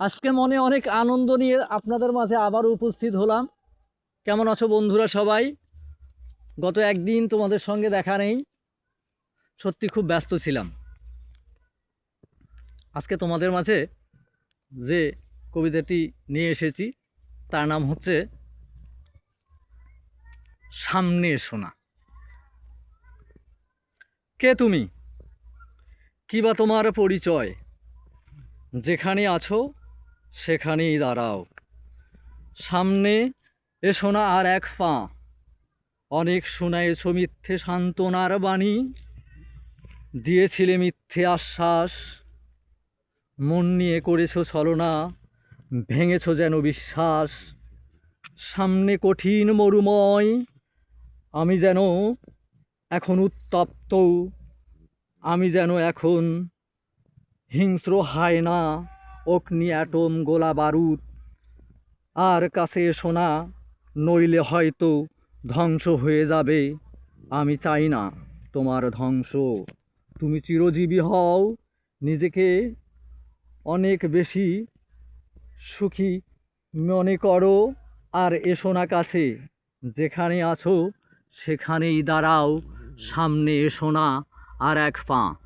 আজকে মনে অনেক আনন্দ নিয়ে আপনাদের মাঝে আবার উপস্থিত হলাম। কেমন আছো বন্ধুরা সবাই? গত একদিন তোমাদের সঙ্গে দেখা নেই, সত্যি খুব ব্যস্ত ছিলাম। আজকে তোমাদের মাঝে যে কবিতাটি নিয়ে এসেছি তার নাম হচ্ছে সামনে এসো না। কে তুমি? কি বা তোমার পরিচয়? যেখানে আছো সেখানেই দাঁড়াও। সামনে এসো না আর এক পা। অনেক শুনাইছো মিথ্যে সান্ত্বনার বাণী, দিয়েছিলে মিথ্যে আশ্বাস, মন নিয়ে করেছো ছলনা, ভেঙেছো যেন বিশ্বাস। সামনে কঠিন মরুময়, আমি যেন এখন উত্তপ্ত, আমি যেন এখন হিংস্র হায়না, অগ্নি অ্যাটম গোলা বারুদ। আর কাছে এসো না, নইলে হয়তো ধ্বংস হয়ে যাবে। আমি চাই না তোমার ধ্বংস। তুমি চিরজীবী হও, নিজেকে অনেক বেশি সুখী মনে করো, আর এসো না কাছে। যেখানে আছো সেখানেই দাঁড়াও, সামনে এসো না আর এক পা।